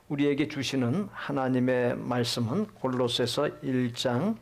우리에게 주시는 하나님의 말씀은 골로새서 1장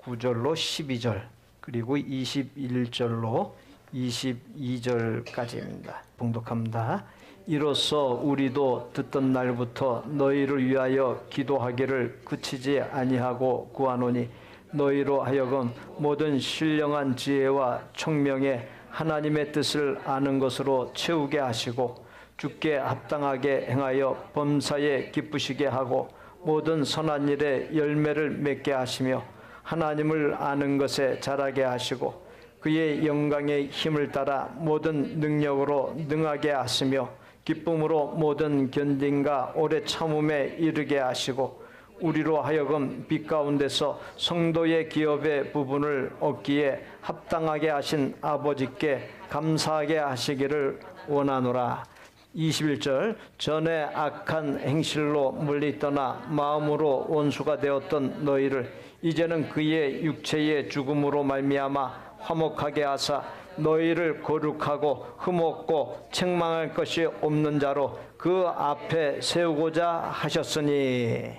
9절로 12절 그리고 21절로 22절까지입니다. 봉독합니다. 이로써 우리도 듣던 날부터 너희를 위하여 기도하기를 그치지 아니하고 구하노니 너희로 하여금 모든 신령한 지혜와 총명에 하나님의 뜻을 아는 것으로 채우게 하시고 주께 합당하게 행하여 범사에 기쁘시게 하고 모든 선한 일에 열매를 맺게 하시며 하나님을 아는 것에 자라게 하시고 그의 영광의 힘을 따라 모든 능력으로 능하게 하시며 기쁨으로 모든 견딘과 오래 참음에 이르게 하시고 우리로 하여금 빛 가운데서 성도의 기업의 부분을 얻기에 합당하게 하신 아버지께 감사하게 하시기를 원하노라. 21절 전에 악한 행실로 멀리 떠나 마음으로 원수가 되었던 너희를 이제는 그의 육체의 죽음으로 말미암아 화목하게 하사 너희를 거룩하고 흠없고 책망할 것이 없는 자로 그 앞에 세우고자 하셨으니.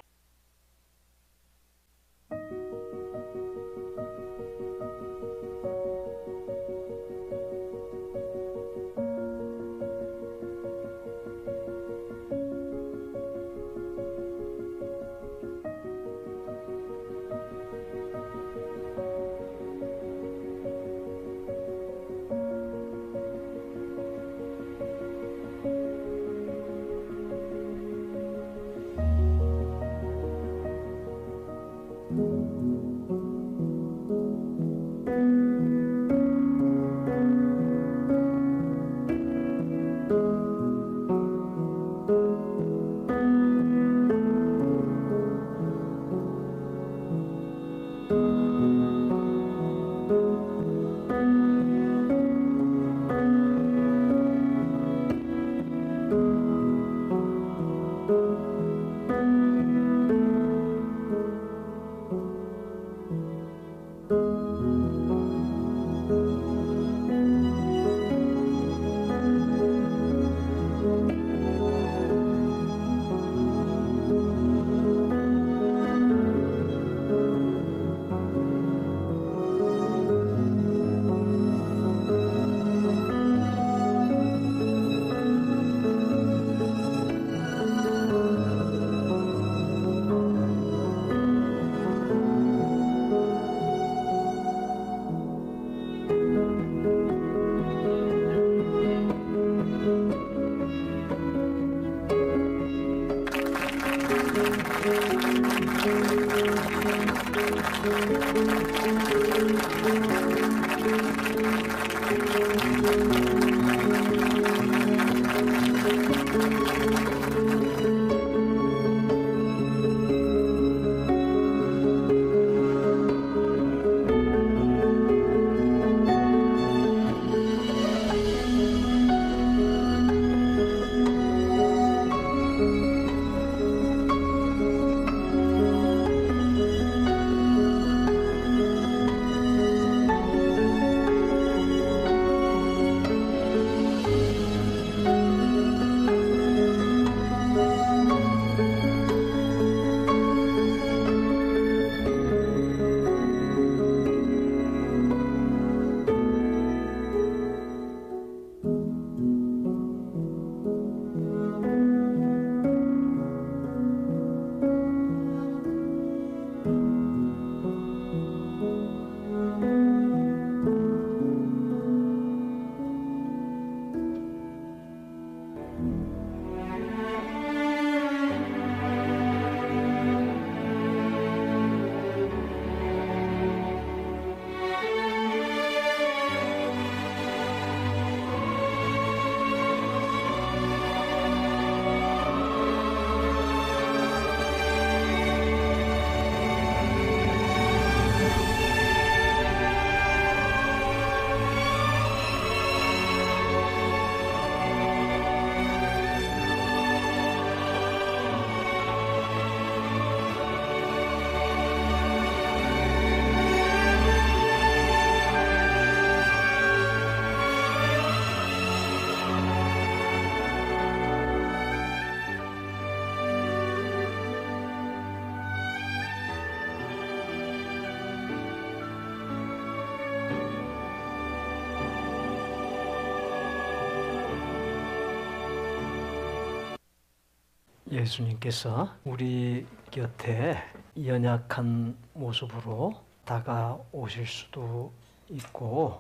예수님께서 우리 곁에 연약한 모습으로 다가오실 수도 있고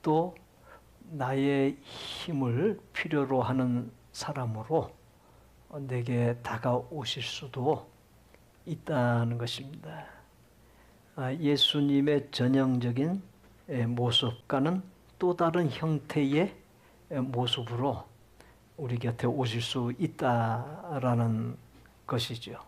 또 나의 힘을 필요로 하는 사람으로 내게 다가오실 수도 있다는 것입니다. 예수님의 전형적인 모습과는 또 다른 형태의 모습으로 우리 곁에 오실 수 있다라는 것이죠.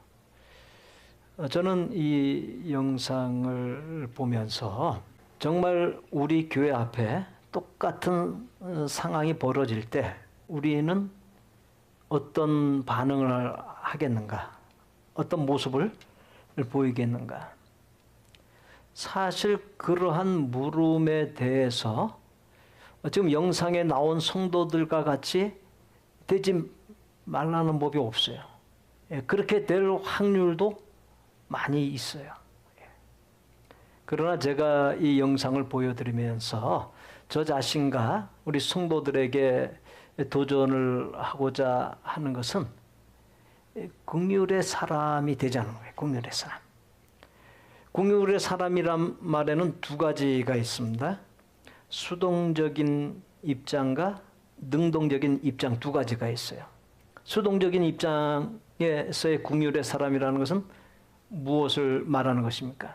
저는 이 영상을 보면서 정말 우리 교회 앞에 똑같은 상황이 벌어질 때 우리는 어떤 반응을 하겠는가? 어떤 모습을 보이겠는가? 사실 그러한 물음에 대해서 지금 영상에 나온 성도들과 같이 되지 말라는 법이 없어요. 그렇게 될 확률도 많이 있어요. 그러나 제가 이 영상을 보여드리면서 저 자신과 우리 성도들에게 도전을 하고자 하는 것은 긍휼의 사람이 되자는 거예요. 긍휼의 사람. 긍휼의 사람이란 말에는 두 가지가 있습니다. 수동적인 입장과 능동적인 입장 두 가지가 있어요. 수동적인 입장에서의 긍휼의 사람이라는 것은 무엇을 말하는 것입니까?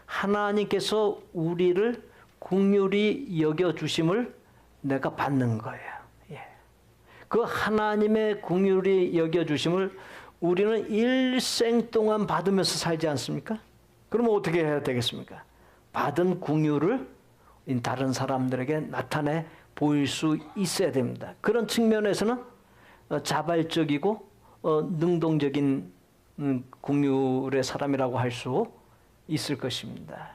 하나님께서 우리를 긍휼히 여겨주심을 내가 받는 거예요. 그 하나님의 긍휼히 여겨주심을 우리는 일생 동안 받으면서 살지 않습니까? 그러면 어떻게 해야 되겠습니까? 받은 긍휼을 다른 사람들에게 나타내 보일 수 있어야 됩니다. 그런 측면에서는 자발적이고 능동적인 긍휼의 사람이라고 할 수 있을 것입니다.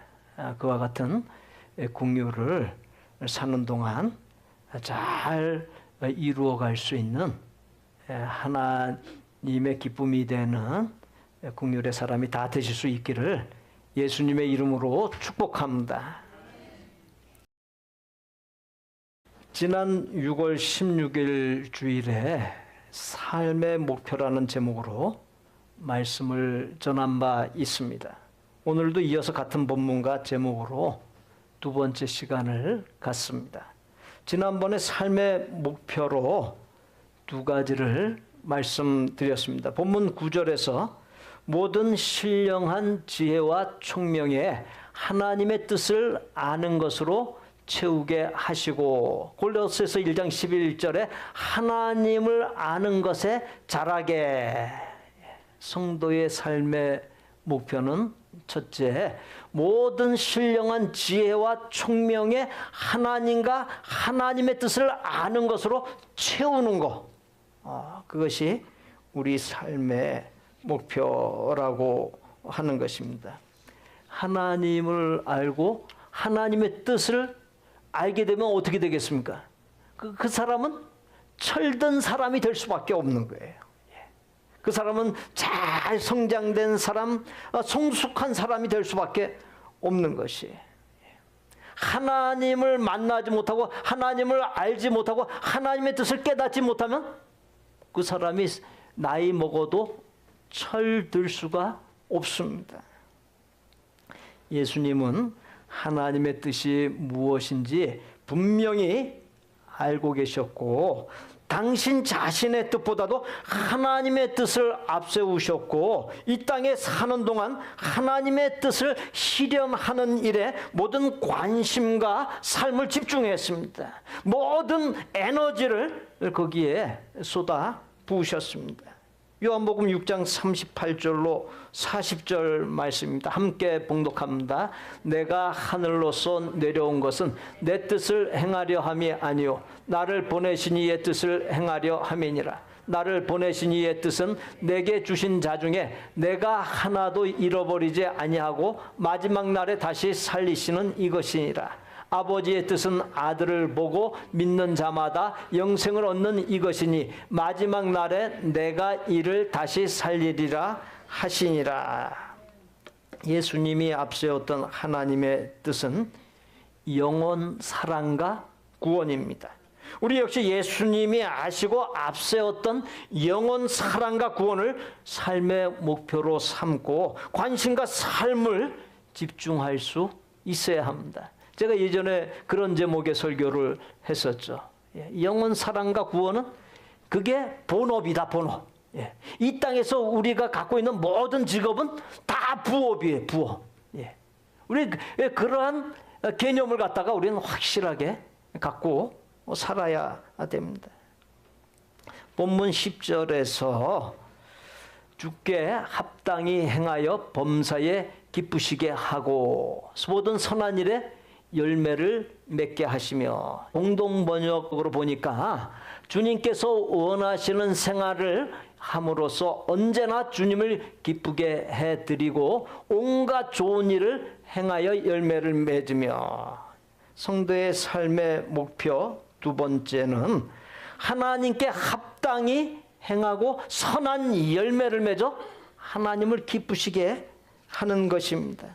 그와 같은 긍휼을 사는 동안 잘 이루어갈 수 있는 하나님의 기쁨이 되는 긍휼의 사람이 다 되실 수 있기를 예수님의 이름으로 축복합니다. 지난 6월 16일 주일에 삶의 목표라는 제목으로 말씀을 전한 바 있습니다. 오늘도 이어서 같은 본문과 제목으로 두 번째 시간을 갖습니다. 지난번에 삶의 목표로 두 가지를 말씀드렸습니다. 본문 9절에서 모든 신령한 지혜와 총명에 하나님의 뜻을 아는 것으로 채우게 하시고, 골로새서 1장 11절에 하나님을 아는 것에 자라게. 성도의 삶의 목표는 첫째, 모든 신령한 지혜와 총명에 하나님과 하나님의 뜻을 아는 것으로 채우는 것. 그것이 우리 삶의 목표라고 하는 것입니다. 하나님을 알고 하나님의 뜻을 알게 되면 어떻게 되겠습니까? 그 사람은 철든 사람이 될 수밖에 없는 거예요. 그 사람은 잘 성장된 사람, 성숙한 사람이 될 수밖에 없는 것이. 하나님을 만나지 못하고 하나님을 알지 못하고 하나님의 뜻을 깨닫지 못하면 그 사람이 나이 먹어도 철들 수가 없습니다. 예수님은 하나님의 뜻이 무엇인지 분명히 알고 계셨고, 당신 자신의 뜻보다도 하나님의 뜻을 앞세우셨고, 이 땅에 사는 동안 하나님의 뜻을 실현하는 일에 모든 관심과 삶을 집중했습니다. 모든 에너지를 거기에 쏟아 부으셨습니다. 요한복음 6장 38절로 40절 말씀입니다. 함께 봉독합니다. 내가 하늘로서 내려온 것은 내 뜻을 행하려 함이 아니요 나를 보내신 이의 뜻을 행하려 함이니라. 나를 보내신 이의 뜻은 내게 주신 자 중에 내가 하나도 잃어버리지 아니하고 마지막 날에 다시 살리시는 이것이니라. 아버지의 뜻은 아들을 보고 믿는 자마다 영생을 얻는 이것이니 마지막 날에 내가 이를 다시 살리리라 하시니라. 예수님이 앞세웠던 하나님의 뜻은 영원 사랑과 구원입니다. 우리 역시 예수님이 아시고 앞세웠던 영원 사랑과 구원을 삶의 목표로 삼고 관심과 삶을 집중할 수 있어야 합니다. 제가 예전에 그런 제목의 설교를 했었죠. 영원 사랑과 구원은 그게 본업이다, 본업. 이 땅에서 우리가 갖고 있는 모든 직업은 다 부업이에요, 부업. 우리 그러한 개념을 갖다가 우리는 확실하게 갖고 살아야 됩니다. 본문 10절에서 주께 합당히 행하여 범사에 기쁘시게 하고 모든 선한 일에 열매를 맺게 하시며, 공동 번역으로 보니까 주님께서 원하시는 생활을 함으로써 언제나 주님을 기쁘게 해드리고 온갖 좋은 일을 행하여 열매를 맺으며, 성도의 삶의 목표 두 번째는 하나님께 합당히 행하고 선한 열매를 맺어 하나님을 기쁘시게 하는 것입니다.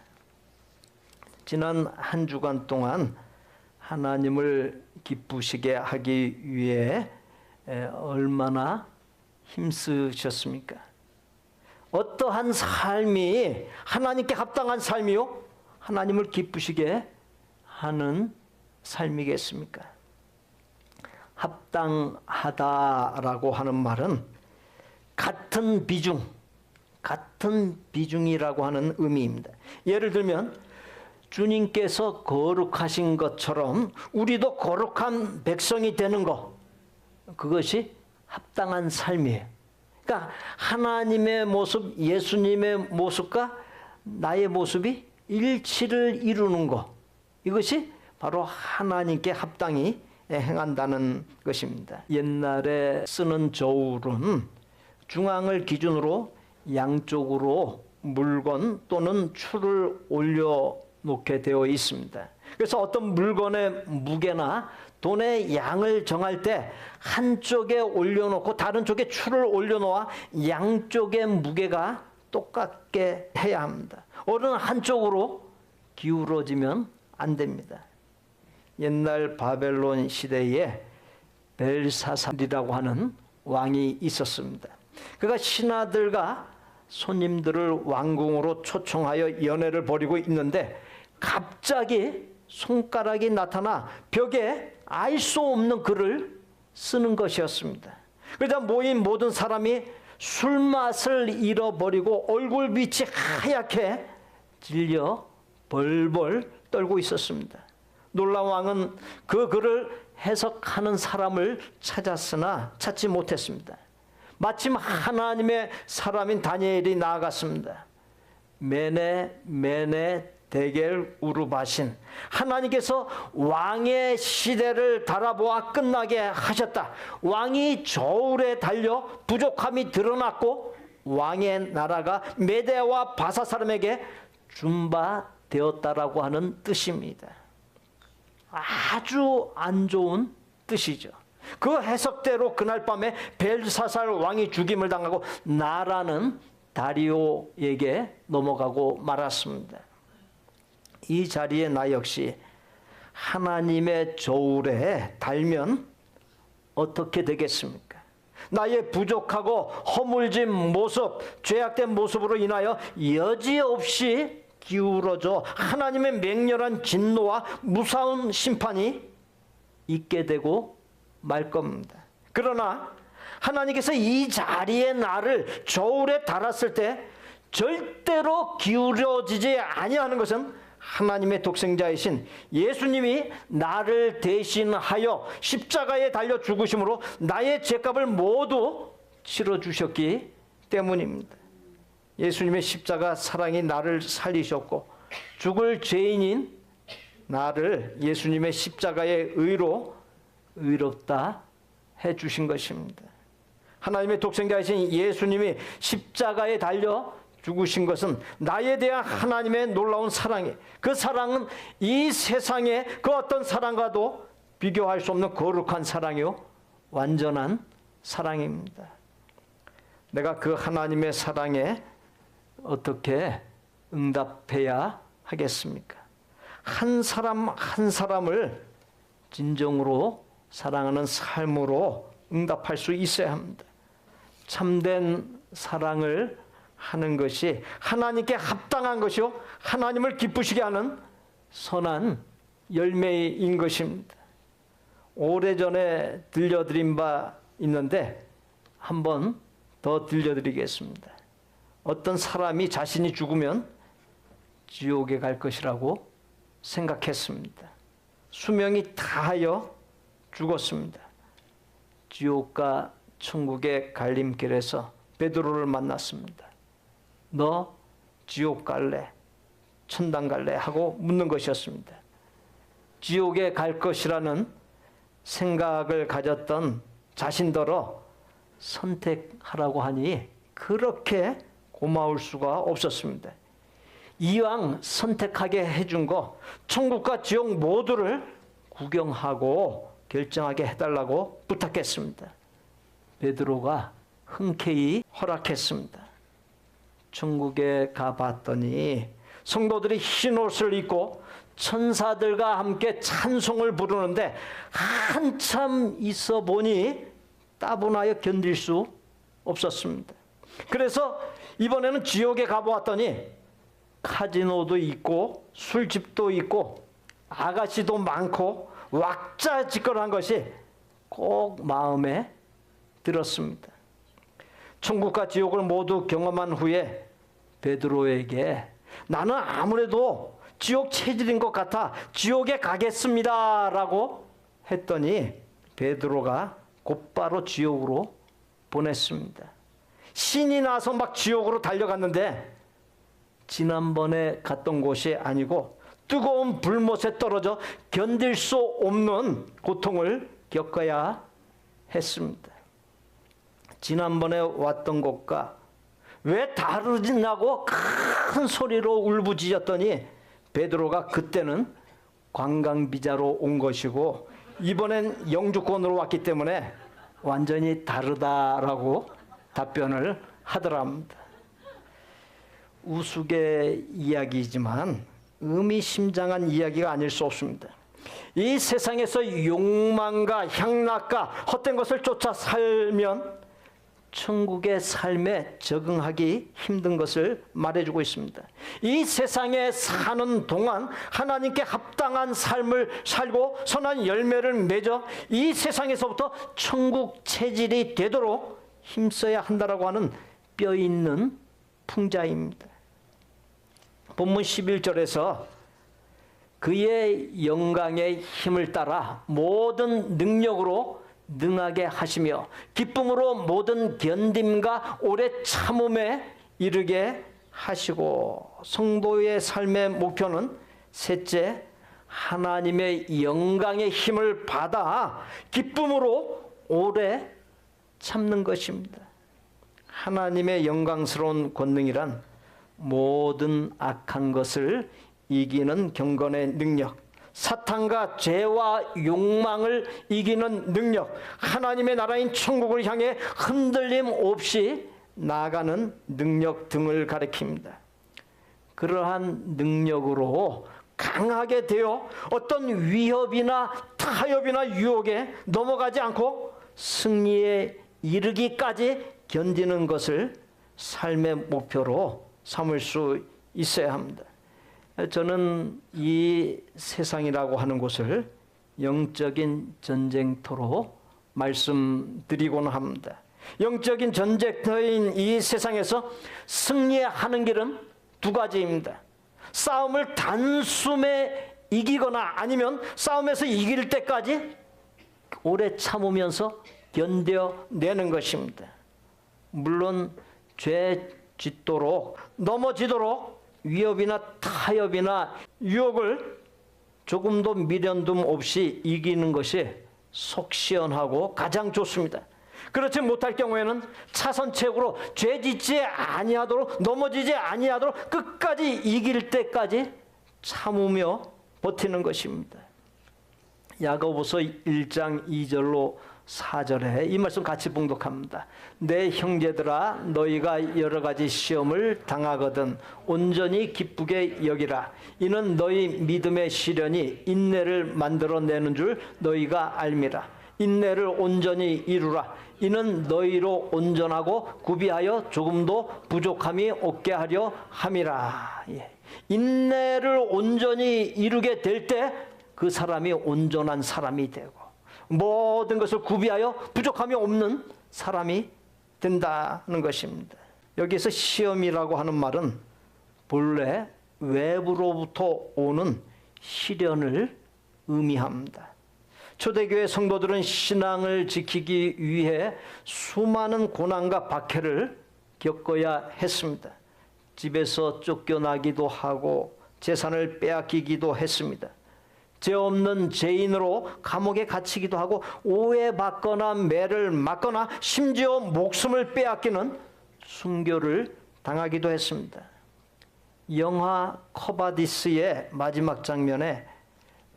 지난 한 주간 동안 하나님을 기쁘시게 하기 위해 얼마나 힘쓰셨습니까? 어떠한 삶이 하나님께 합당한 삶이요? 하나님을 기쁘시게 하는 삶이겠습니까? 합당하다라고 하는 말은 같은 비중이라고 하는 의미입니다. 예를 들면 주님께서 거룩하신 것처럼 우리도 거룩한 백성이 되는 것, 그것이 합당한 삶이에요. 그러니까 하나님의 모습, 예수님의 모습과 나의 모습이 일치를 이루는 것, 이것이 바로 하나님께 합당히 행한다는 것입니다. 옛날에 쓰는 저울은 중앙을 기준으로 양쪽으로 물건 또는 추를 올려놓게 되어 있습니다. 그래서 어떤 물건의 무게나 돈의 양을 정할 때 한쪽에 올려놓고 다른 쪽에 추를 올려놓아 양쪽의 무게가 똑같게 해야 합니다. 어느 한쪽으로 기울어지면 안 됩니다. 옛날 바벨론 시대에 벨사살이라고 하는 왕이 있었습니다. 그가 신하들과 손님들을 왕궁으로 초청하여 연회를 벌이고 있는데 갑자기 손가락이 나타나 벽에 알 수 없는 글을 쓰는 것이었습니다. 그러자 모인 모든 사람이 술맛을 잃어버리고 얼굴빛이 하얗게 질려 벌벌 떨고 있었습니다. 놀라운 왕은 그 글을 해석하는 사람을 찾았으나 찾지 못했습니다. 마침 하나님의 사람인 다니엘이 나아갔습니다. 메네 데겔 우르바신, 하나님께서 왕의 시대를 달아보아 끝나게 하셨다. 왕이 저울에 달려 부족함이 드러났고 왕의 나라가 메대와 바사 사람에게 준바되었다라고 하는 뜻입니다. 아주 안 좋은 뜻이죠. 그 해석대로 그날 밤에 벨사살 왕이 죽임을 당하고 나라는 다리오에게 넘어가고 말았습니다. 이 자리에 나 역시 하나님의 저울에 달면 어떻게 되겠습니까? 나의 부족하고 허물진 모습, 죄악된 모습으로 인하여 여지없이 기울어져 하나님의 맹렬한 진노와 무서운 심판이 있게 되고 말 겁니다. 그러나 하나님께서 이 자리에 나를 저울에 달았을 때 절대로 기울어지지 아니하는 것은 하나님의 독생자이신 예수님이 나를 대신하여 십자가에 달려 죽으심으로 나의 죄값을 모두 치러주셨기 때문입니다. 예수님의 십자가 사랑이 나를 살리셨고 죽을 죄인인 나를 예수님의 십자가의 의로 의롭다 해주신 것입니다. 하나님의 독생자이신 예수님이 십자가에 달려 죽으신 것은 나에 대한 하나님의 놀라운 사랑이, 그 사랑은 이 세상의 그 어떤 사랑과도 비교할 수 없는 거룩한 사랑이요 완전한 사랑입니다. 내가 그 하나님의 사랑에 어떻게 응답해야 하겠습니까? 한 사람 한 사람을 진정으로 사랑하는 삶으로 응답할 수 있어야 합니다. 참된 사랑을 하는 것이 하나님께 합당한 것이요 하나님을 기쁘시게 하는 선한 열매인 것입니다. 오래전에 들려드린 바 있는데 한 번 더 들려드리겠습니다. 어떤 사람이 자신이 죽으면 지옥에 갈 것이라고 생각했습니다. 수명이 다하여 죽었습니다. 지옥과 천국의 갈림길에서 베드로를 만났습니다. 너 지옥 갈래? 천당 갈래? 하고 묻는 것이었습니다. 지옥에 갈 것이라는 생각을 가졌던 자신더러 선택하라고 하니 그렇게 고마울 수가 없었습니다. 이왕 선택하게 해준 거 천국과 지옥 모두를 구경하고 결정하게 해달라고 부탁했습니다. 베드로가 흔쾌히 허락했습니다. 천국에 가봤더니 성도들이 흰 옷을 입고 천사들과 함께 찬송을 부르는데 한참 있어 보니 따분하여 견딜 수 없었습니다. 그래서 이번에는 지옥에 가보았더니 카지노도 있고 술집도 있고 아가씨도 많고 왁자지껄한 것이 꼭 마음에 들었습니다. 천국과 지옥을 모두 경험한 후에 베드로에게 나는 아무래도 지옥 체질인 것 같아 지옥에 가겠습니다 라고 했더니 베드로가 곧바로 지옥으로 보냈습니다. 신이 나서 막 지옥으로 달려갔는데 지난번에 갔던 곳이 아니고 뜨거운 불못에 떨어져 견딜 수 없는 고통을 겪어야 했습니다. 지난번에 왔던 곳과 왜 다르냐고 큰 소리로 울부짖었더니 베드로가 그때는 관광비자로 온 것이고 이번엔 영주권으로 왔기 때문에 완전히 다르다라고 답변을 하더랍니다. 우스개 이야기이지만 의미심장한 이야기가 아닐 수 없습니다. 이 세상에서 욕망과 향락과 헛된 것을 쫓아 살면 천국의 삶에 적응하기 힘든 것을 말해주고 있습니다. 이 세상에 사는 동안 하나님께 합당한 삶을 살고 선한 열매를 맺어 이 세상에서부터 천국 체질이 되도록 힘써야 한다라고 하는 뼈 있는 풍자입니다. 본문 11절에서 그의 영광의 힘을 따라 모든 능력으로 능하게 하시며 기쁨으로 모든 견딤과 오래 참음에 이르게 하시고 성도의 삶의 목표는 셋째, 하나님의 영광의 힘을 받아 기쁨으로 오래 참는 것입니다. 하나님의 영광스러운 권능이란 모든 악한 것을 이기는 경건의 능력, 사탄과 죄와 욕망을 이기는 능력, 하나님의 나라인 천국을 향해 흔들림 없이 나아가는 능력 등을 가리킵니다. 그러한 능력으로 강하게 되어 어떤 위협이나 타협이나 유혹에 넘어가지 않고 승리에 이르기까지 견디는 것을 삶의 목표로 삼을 수 있어야 합니다. 저는 이 세상이라고 하는 곳을 영적인 전쟁터로 말씀드리고는 합니다. 영적인 전쟁터인 이 세상에서 승리하는 길은 두 가지입니다. 싸움을 단숨에 이기거나 아니면 싸움에서 이길 때까지 오래 참으면서 견뎌내는 것입니다. 물론 죄 짓도록 넘어지도록 위협이나 타협이나 유혹을 조금도 미련둠 없이 이기는 것이 속 시원하고 가장 좋습니다. 그렇지 못할 경우에는 차선책으로 죄 짓지 아니하도록 넘어지지 아니하도록 끝까지 이길 때까지 참으며 버티는 것입니다. 야고보서 1장 2절로 4절에 이 말씀 같이 봉독합니다. 내 형제들아 너희가 여러 가지 시험을 당하거든 온전히 기쁘게 여기라. 이는 너희 믿음의 시련이 인내를 만들어내는 줄 너희가 알미라. 인내를 온전히 이루라. 이는 너희로 온전하고 구비하여 조금도 부족함이 없게 하려 함이라. 예. 인내를 온전히 이루게 될 때 그 사람이 온전한 사람이 되고 모든 것을 구비하여 부족함이 없는 사람이 된다는 것입니다. 여기서 시험이라고 하는 말은 본래 외부로부터 오는 시련을 의미합니다. 초대교회 성도들은 신앙을 지키기 위해 수많은 고난과 박해를 겪어야 했습니다. 집에서 쫓겨나기도 하고 재산을 빼앗기기도 했습니다. 죄 없는 죄인으로 감옥에 갇히기도 하고 오해받거나 매를 맞거나 심지어 목숨을 빼앗기는 순교를 당하기도 했습니다. 영화 커바디스의 마지막 장면에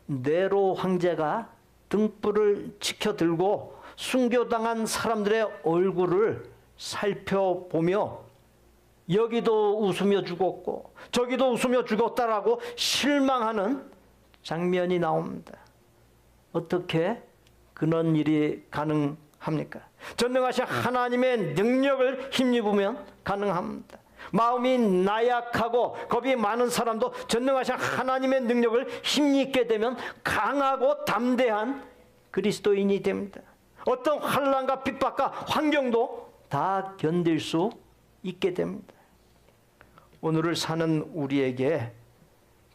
네로 황제가 등불을 치켜들고 순교당한 사람들의 얼굴을 살펴보며 여기도 웃으며 죽었고 저기도 웃으며 죽었다라고 실망하는 장면이 나옵니다. 어떻게 그런 일이 가능합니까? 전능하신 하나님의 능력을 힘입으면 가능합니다. 마음이 나약하고 겁이 많은 사람도 전능하신 하나님의 능력을 힘입게 되면 강하고 담대한 그리스도인이 됩니다. 어떤 환난과 핍박과 환경도 다 견딜 수 있게 됩니다. 오늘을 사는 우리에게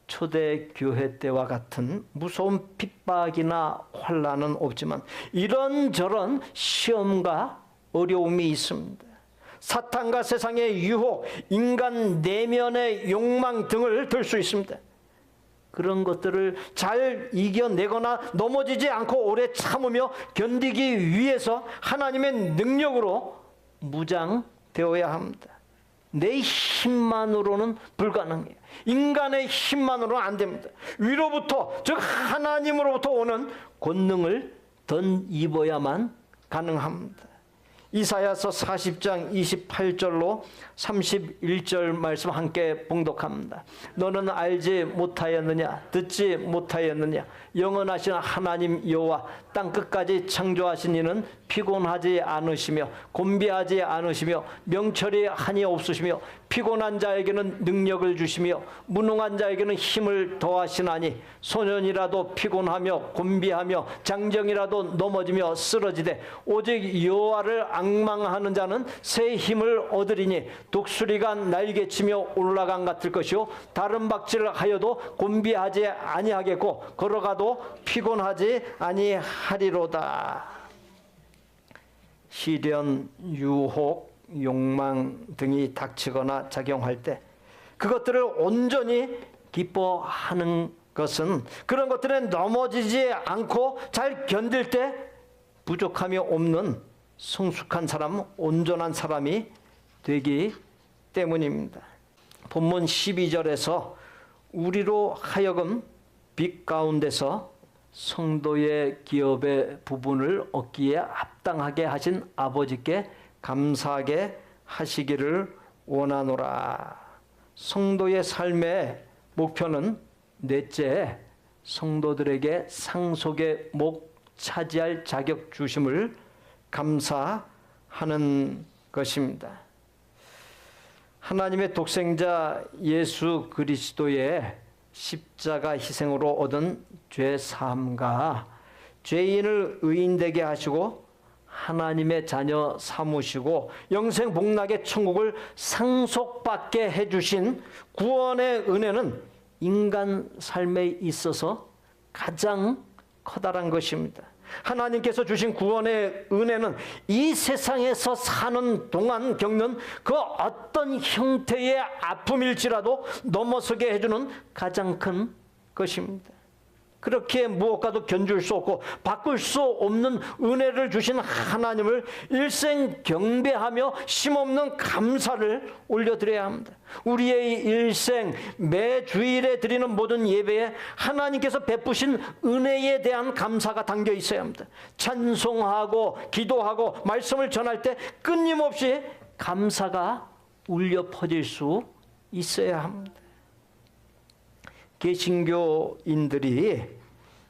초대교회 때와 같은 무서운 핍박이나 환난은 없지만 이런저런 시험과 어려움이 있습니다. 사탄과 세상의 유혹, 인간 내면의 욕망 등을 들 수 있습니다. 그런 것들을 잘 이겨내거나 넘어지지 않고 오래 참으며 견디기 위해서 하나님의 능력으로 무장되어야 합니다. 내 힘만으로는 불가능해요. 인간의 힘만으로는 안 됩니다. 위로부터, 즉 하나님으로부터 오는 권능을 덧입어야만 가능합니다. 이사야서 40장 28절로 31절 말씀 함께 봉독합니다. 너는 알지 못하였느냐? 듣지 못하였느냐? 영원하신 하나님 여호와 땅끝까지 창조하신 이는 피곤하지 않으시며 곤비하지 않으시며 명철이 한이 없으시며 피곤한 자에게는 능력을 주시며 무능한 자에게는 힘을 더하시나니 소년이라도 피곤하며 곤비하며 장정이라도 넘어지며 쓰러지되 오직 여호와를 앙망하는 자는 새 힘을 얻으리니 독수리가 날개치며 올라간 같을 것이요 다른 박질을 하여도 곤비하지 아니하겠고 걸어가도 피곤하지 아니하리로다. 시련, 유혹, 욕망 등이 닥치거나 작용할 때 그것들을 온전히 기뻐하는 것은 그런 것들에 넘어지지 않고 잘 견딜 때 부족함이 없는 성숙한 사람, 온전한 사람이 되기 때문입니다. 본문 12절에서 우리로 하여금 빚 가운데서 성도의 기업의 부분을 얻기에 합당하게 하신 아버지께 감사하게 하시기를 원하노라. 성도의 삶의 목표는 넷째, 성도들에게 상속의 목 차지할 자격 주심을 감사하는 것입니다. 하나님의 독생자 예수 그리스도의 십자가 희생으로 얻은 죄 사함과 죄인을 의인되게 하시고 하나님의 자녀 삼으시고 영생 복락의 천국을 상속받게 해주신 구원의 은혜는 인간 삶에 있어서 가장 커다란 것입니다. 하나님께서 주신 구원의 은혜는 이 세상에서 사는 동안 겪는 그 어떤 형태의 아픔일지라도 넘어서게 해주는 가장 큰 것입니다. 그렇게 무엇과도 견줄 수 없고 바꿀 수 없는 은혜를 주신 하나님을 일생 경배하며 쉼없는 감사를 올려드려야 합니다. 우리의 일생 매 주일에 드리는 모든 예배에 하나님께서 베푸신 은혜에 대한 감사가 담겨 있어야 합니다. 찬송하고 기도하고 말씀을 전할 때 끊임없이 감사가 울려 퍼질 수 있어야 합니다. 개신교인들이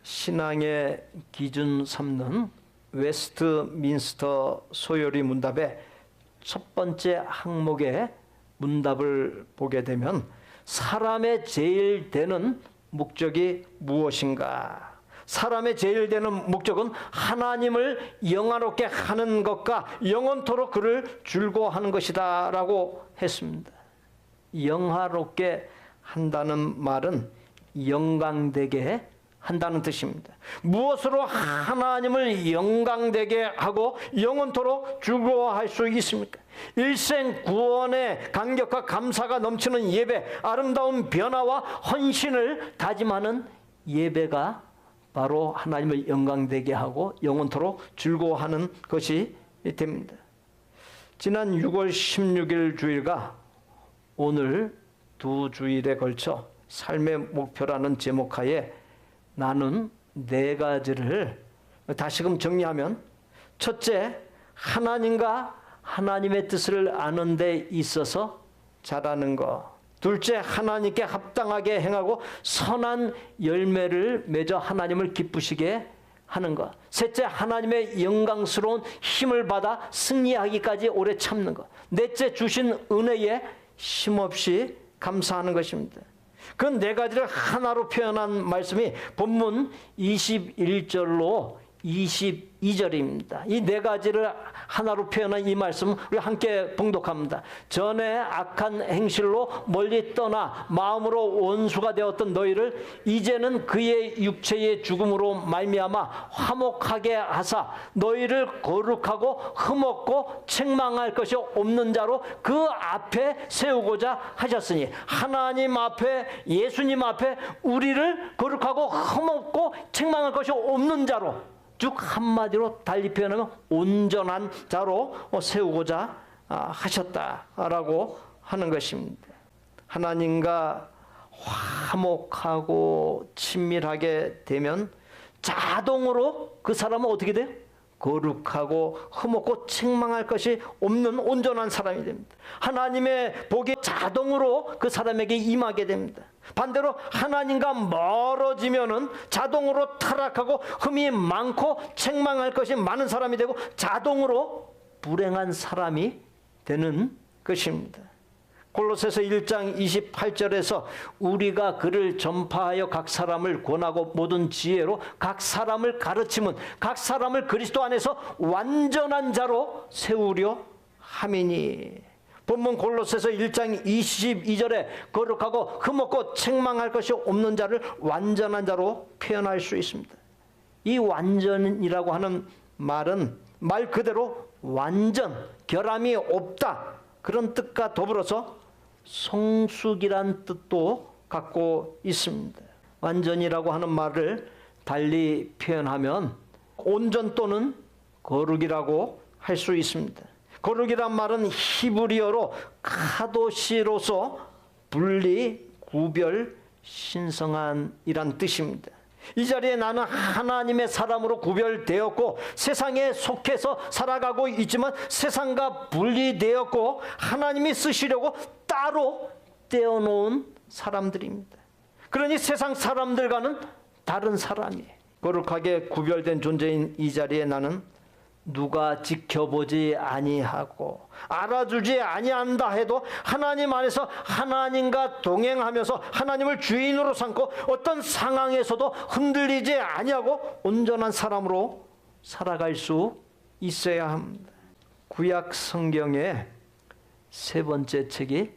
신앙의 기준 삼는 웨스트민스터 소요리 문답의 첫 번째 항목의 문답을 보게 되면 사람의 제일 되는 목적이 무엇인가? 사람의 제일 되는 목적은 하나님을 영화롭게 하는 것과 영원토록 그를 즐거워하는 것이다 라고 했습니다. 영화롭게 한다는 말은 영광되게 한다는 뜻입니다. 무엇으로 하나님을 영광되게 하고 영원토록 즐거워할 수 있습니까? 일생 구원의 감격과 감사가 넘치는 예배, 아름다운 변화와 헌신을 다짐하는 예배가 바로 하나님을 영광되게 하고 영원토록 즐거워하는 것이 됩니다. 지난 6월 16일 주일과 오늘 두 주일에 걸쳐 삶의 목표라는 제목하에 나눈 네 가지를 다시금 정리하면, 첫째, 하나님과 하나님의 뜻을 아는 데 있어서 잘하는 것. 둘째, 하나님께 합당하게 행하고 선한 열매를 맺어 하나님을 기쁘시게 하는 것. 셋째, 하나님의 영광스러운 힘을 받아 승리하기까지 오래 참는 것. 넷째, 주신 은혜에 쉼없이 감사하는 것입니다. 그 네 가지를 하나로 표현한 말씀이 본문 21절로 22절입니다. 이 네 가지를 하나로 표현한 이 말씀 우리 함께 봉독합니다. 전에 악한 행실로 멀리 떠나 마음으로 원수가 되었던 너희를 이제는 그의 육체의 죽음으로 말미암아 화목하게 하사 너희를 거룩하고 흠없고 책망할 것이 없는 자로 그 앞에 세우고자 하셨으니, 하나님 앞에, 예수님 앞에 우리를 거룩하고 흠없고 책망할 것이 없는 자로, 쭉 한마디로 달리 표현하면 온전한 자로 세우고자 하셨다라고 하는 것입니다. 하나님과 화목하고 친밀하게 되면 자동으로 그 사람은 어떻게 돼요? 거룩하고 흠없고 책망할 것이 없는 온전한 사람이 됩니다. 하나님의 복이 자동으로 그 사람에게 임하게 됩니다. 반대로 하나님과 멀어지면은 자동으로 타락하고 흠이 많고 책망할 것이 많은 사람이 되고 자동으로 불행한 사람이 되는 것입니다. 골로새서 1장 28절에서 우리가 그를 전파하여 각 사람을 권하고 모든 지혜로 각 사람을 가르치면 각 사람을 그리스도 안에서 완전한 자로 세우려 함이니, 본문 골로새서 1장 22절에 거룩하고 흠없고 책망할 것이 없는 자를 완전한 자로 표현할 수 있습니다. 이 완전이라고 하는 말은 말 그대로 완전, 결함이 없다, 그런 뜻과 더불어서 성숙이란 뜻도 갖고 있습니다. 완전이라고 하는 말을 달리 표현하면 온전 또는 거룩이라고 할 수 있습니다. 거룩이란 말은 히브리어로 카도시로서 분리, 구별, 신성한이란 뜻입니다. 이 자리에 나는 하나님의 사람으로 구별되었고 세상에 속해서 살아가고 있지만 세상과 분리되었고 하나님이 쓰시려고 따로 떼어놓은 사람들입니다. 그러니 세상 사람들과는 다른 사람이에요. 거룩하게 구별된 존재인 이 자리에 나는 누가 지켜보지 아니하고 알아주지 아니한다 해도 하나님 안에서 하나님과 동행하면서 하나님을 주인으로 삼고 어떤 상황에서도 흔들리지 아니하고 온전한 사람으로 살아갈 수 있어야 합니다. 구약 성경의 세 번째 책이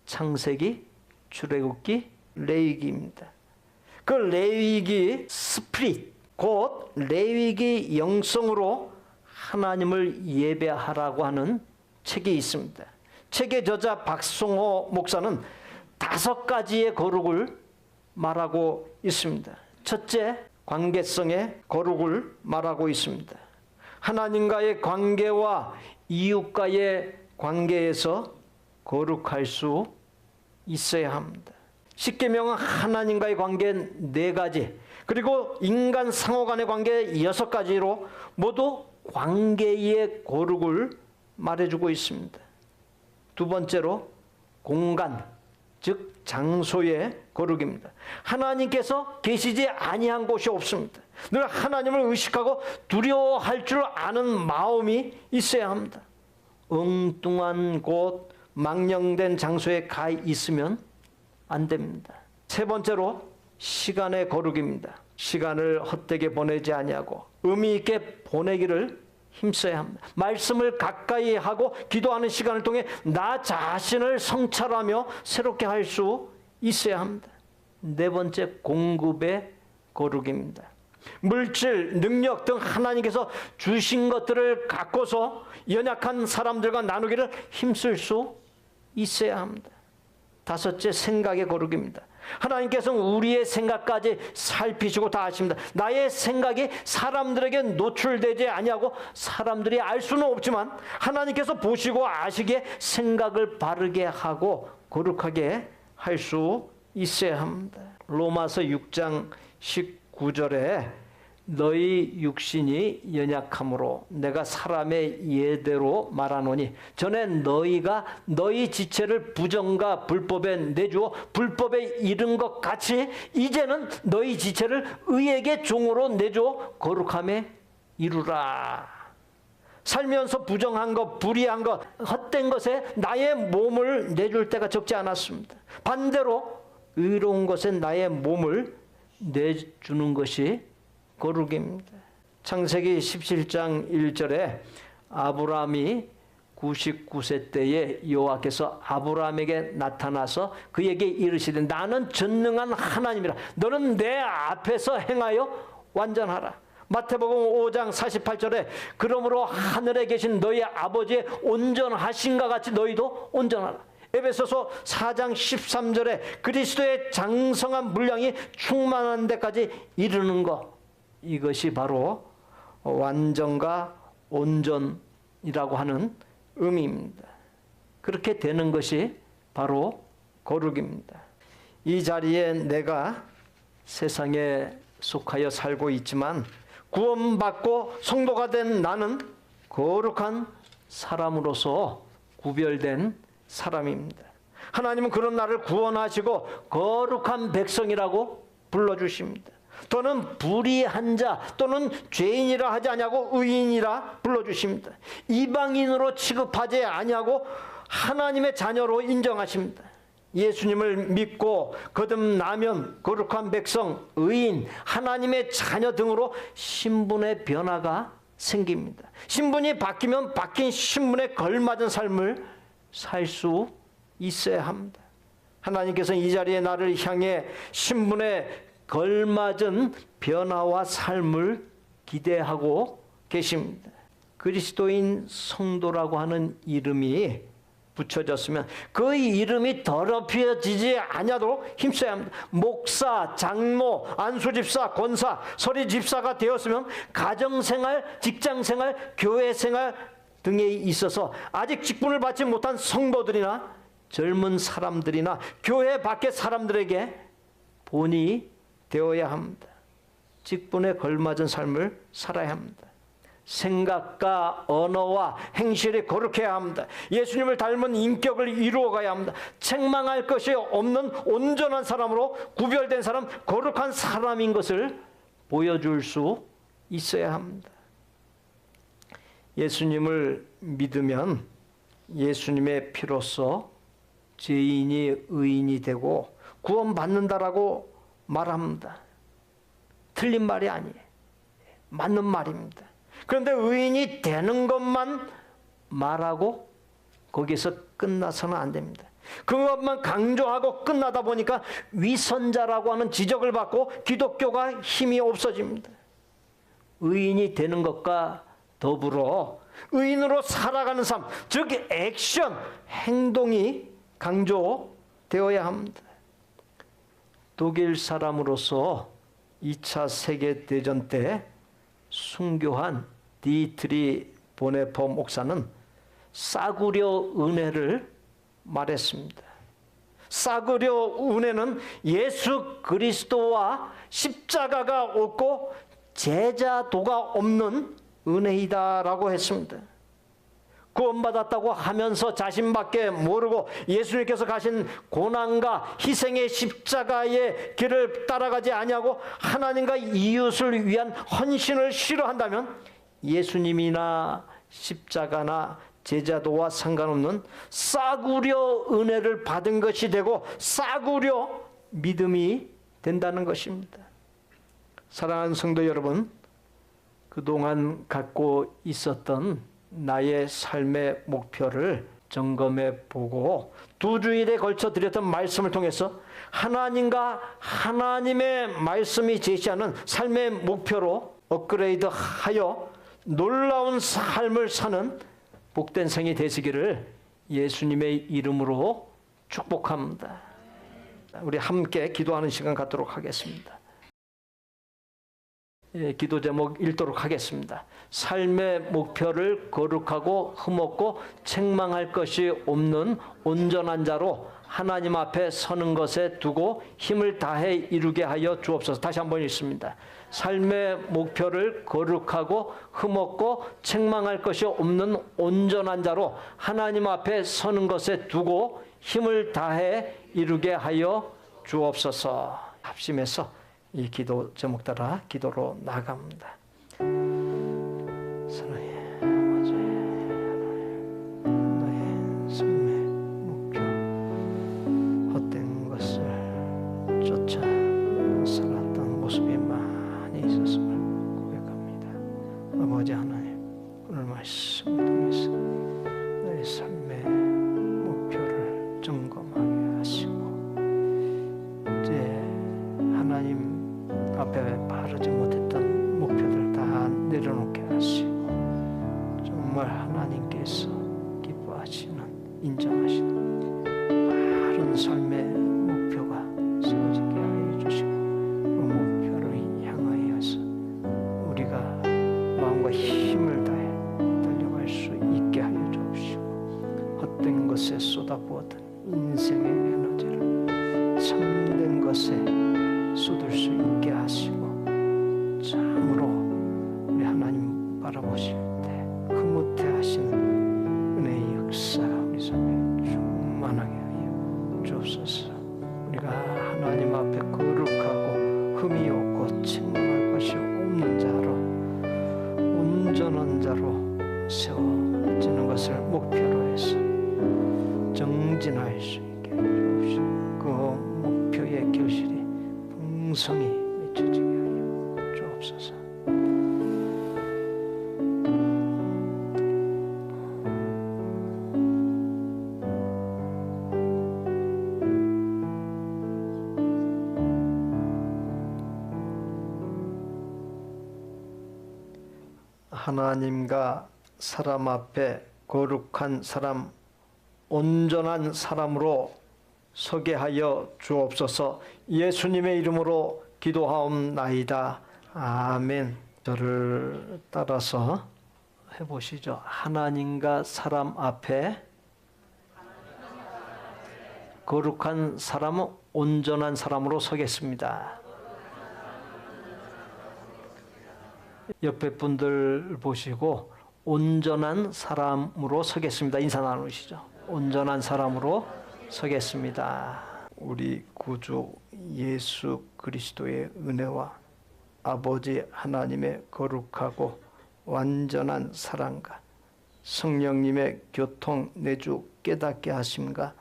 창세기, 출애굽기, 레위기입니다. 그 레위기 스피릿, 곧 레위기 영성으로 하나님을 예배하라고 하는 책이 있습니다. 책의 저자 박성호 목사는 5가지의 거룩을 말하고 있습니다. 첫째, 관계성의 거룩을 말하고 있습니다. 하나님과의 관계와 이웃과의 관계에서 거룩할 수 있어야 합니다. 십계명은 하나님과의 관계 4가지, 그리고 인간 상호 간의 관계 6가지로 모두 관계의 거룩을 말해주고 있습니다. 두 번째로 공간, 즉 장소의 거룩입니다. 하나님께서 계시지 아니한 곳이 없습니다. 늘 하나님을 의식하고 두려워할 줄 아는 마음이 있어야 합니다. 엉뚱한 곳, 망령된 장소에 가 있으면 안 됩니다. 세 번째로 시간의 거룩입니다. 시간을 헛되게 보내지 아니하고 의미 있게 보내기를 힘써야 합니다. 말씀을 가까이 하고 기도하는 시간을 통해 나 자신을 성찰하며 새롭게 할 수 있어야 합니다. 네 번째, 공급의 거룩입니다. 물질, 능력 등 하나님께서 주신 것들을 갖고서 연약한 사람들과 나누기를 힘쓸 수 있어야 합니다. 다섯째, 생각의 거룩입니다. 하나님께서는 우리의 생각까지 살피시고 다 아십니다. 나의 생각이 사람들에게 노출되지 아니하고 사람들이 알 수는 없지만 하나님께서 보시고 아시기에 생각을 바르게 하고 거룩하게 할 수 있어야 합니다. 로마서 6장 19절에 너희 육신이 연약함으로 내가 사람의 예대로 말하노니 전에 너희가 너희 지체를 부정과 불법에 내주어 불법에 이른 것 같이 이제는 너희 지체를 의에게 종으로 내주어 거룩함에 이루라. 살면서 부정한 것, 불의한 것, 헛된 것에 나의 몸을 내줄 때가 적지 않았습니다. 반대로 의로운 것에 나의 몸을 내주는 것이 거룩입니다. 창세기 17장 1절에 아브라함이 99세 때에 여호와께서 아브라함에게 나타나서 그에게 이르시되 나는 전능한 하나님이라 너는 내 앞에서 행하여 완전하라. 마태복음 5장 48절에 그러므로 하늘에 계신 너희 아버지의 온전하신가 같이 너희도 온전하라. 에베소서 4장 13절에 그리스도의 장성한 분량이 충만한 데까지 이르는 것, 이것이 바로 완전과 온전이라고 하는 의미입니다. 그렇게 되는 것이 바로 거룩입니다. 이 자리에 내가 세상에 속하여 살고 있지만 구원받고 성도가 된 나는 거룩한 사람으로서 구별된 사람입니다. 하나님은 그런 나를 구원하시고 거룩한 백성이라고 불러주십니다. 또는 불의한 자 또는 죄인이라 하지 아니하고 의인이라 불러주십니다. 이방인으로 취급하지 아니하고 하나님의 자녀로 인정하십니다. 예수님을 믿고 거듭나면 거룩한 백성, 의인, 하나님의 자녀 등으로 신분의 변화가 생깁니다. 신분이 바뀌면 바뀐 신분에 걸맞은 삶을 살 수 있어야 합니다. 하나님께서는 이 자리에 나를 향해 신분에 걸맞은 변화와 삶을 기대하고 계십니다. 그리스도인 성도라고 하는 이름이 붙여졌으면 그 이름이 더럽혀지지 않아도 힘써야 합니다. 목사, 장로, 안수집사, 권사, 서리집사가 되었으면 가정생활, 직장생활, 교회생활 등에 있어서 아직 직분을 받지 못한 성도들이나 젊은 사람들이나 교회 밖의 사람들에게 본이 되어야 합니다. 직분에 걸맞은 삶을 살아야 합니다. 생각과 언어와 행실이 거룩해야 합니다. 예수님을 닮은 인격을 이루어가야 합니다. 책망할 것이 없는 온전한 사람으로 구별된 사람, 거룩한 사람인 것을 보여줄 수 있어야 합니다. 예수님을 믿으면 예수님의 피로써 죄인이 의인이 되고 구원받는다라고 말합니다. 틀린 말이 아니에요. 맞는 말입니다. 그런데 의인이 되는 것만 말하고 거기서 끝나서는 안 됩니다. 그것만 강조하고 끝나다 보니까 위선자라고 하는 지적을 받고 기독교가 힘이 없어집니다. 의인이 되는 것과 더불어 의인으로 살아가는 삶, 즉 액션, 행동이 강조되어야 합니다. 독일 사람으로서 2차 세계대전 때 순교한 디트리 보네퍼 목사는 싸구려 은혜를 말했습니다. 싸구려 은혜는 예수 그리스도와 십자가가 없고 제자도가 없는 은혜이다라고 했습니다. 구원받았다고 하면서 자신밖에 모르고 예수님께서 가신 고난과 희생의 십자가의 길을 따라가지 아니하고 하나님과 이웃을 위한 헌신을 싫어한다면 예수님이나 십자가나 제자도와 상관없는 싸구려 은혜를 받은 것이 되고 싸구려 믿음이 된다는 것입니다. 사랑하는 성도 여러분, 그동안 갖고 있었던 나의 삶의 목표를 점검해 보고 두 주일에 걸쳐 드렸던 말씀을 통해서 하나님과 하나님의 말씀이 제시하는 삶의 목표로 업그레이드하여 놀라운 삶을 사는 복된 생이 되시기를 예수님의 이름으로 축복합니다. 우리 함께 기도하는 시간 갖도록 하겠습니다. 기도 제목 읽도록 하겠습니다. 삶의 목표를 거룩하고 흠없고 책망할 것이 없는 온전한 자로 하나님 앞에 서는 것에 두고 힘을 다해 이루게 하여 주옵소서. 다시 한번 읽습니다. 삶의 목표를 거룩하고 흠없고 책망할 것이 없는 온전한 자로 하나님 앞에 서는 것에 두고 힘을 다해 이루게 하여 주옵소서. 합심해서 이 기도 제목 따라 기도로 나갑니다. 사랑해 아버지, 너의 삶의 목표 헛된 것을 쫓아 살았던 모습이 많이 있었음을 고백합니다. 아버지 하나님, 오늘 말씀을 통해서 너의 삶의 목표를 점검하게 하시고 이제 하나님 앞에 바르지 못했던 목표들 다 내려놓게 하시고 정말 하나님께서 기뻐하시는, 인정하시는 바른 삶의 목표가 세워지게 하여 주시고 그 목표를 향하여서 우리가 마음과 힘을 다해 달려갈 수 있게 하여 주옵시고 헛된 것에 쏟아부었던 인생의 에너지를 참된 것에 쏟을 수 있게 하시고 참으로 우리 하나님 바라보실 때 흐뭇해 하시는 은혜의 역사 우리 삶에 충만하게 하여 주옵소서. 우리가 하나님 앞에 거룩하고 흠이 없고 책망할 것이 없는 자로 온전한 자로 세워지는 것을 목표로 해서 정진할 수 있게 하여 주옵시고 그 목표의 결실이 풍성히 맺혀지게 하여 주옵소서. 하나님과 사람 앞에 거룩한 사람, 온전한 사람으로 서게 하여 주옵소서. 예수님의 이름으로 기도하옵나이다. 아멘. 저를 따라서 해보시죠. 하나님과 사람 앞에 거룩한 사람은 온전한 사람으로 서겠습니다. 옆에 분들 보시고 온전한 사람으로 서겠습니다. 인사 나누시죠. 온전한 사람으로 서겠습니다. 우리 구주 예수 그리스도의 은혜와 아버지 하나님의 거룩하고 완전한 사랑과 성령님의 교통 내주 깨닫게 하심과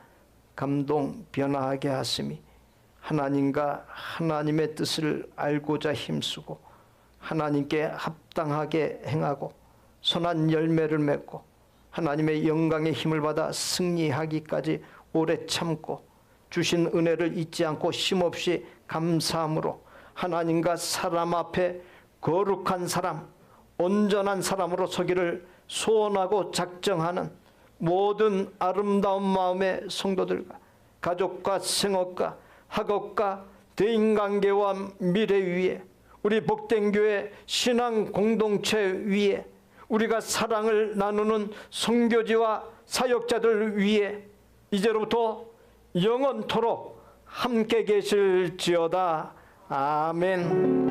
감동 변화하게 하심이 하나님과 하나님의 뜻을 알고자 힘쓰고 하나님께 합당하게 행하고 선한 열매를 맺고 하나님의 영광의 힘을 받아 승리하기까지 오래 참고 주신 은혜를 잊지 않고 쉼없이 감사함으로 하나님과 사람 앞에 거룩한 사람, 온전한 사람으로 서기를 소원하고 작정하는 모든 아름다운 마음의 성도들과 가족과 생업과 학업과 대인관계와 미래 위에 우리 복된 교회 신앙 공동체 위에 우리가 사랑을 나누는 선교지와 사역자들 위에 이제로부터 영원토록 함께 계실지어다. 아멘.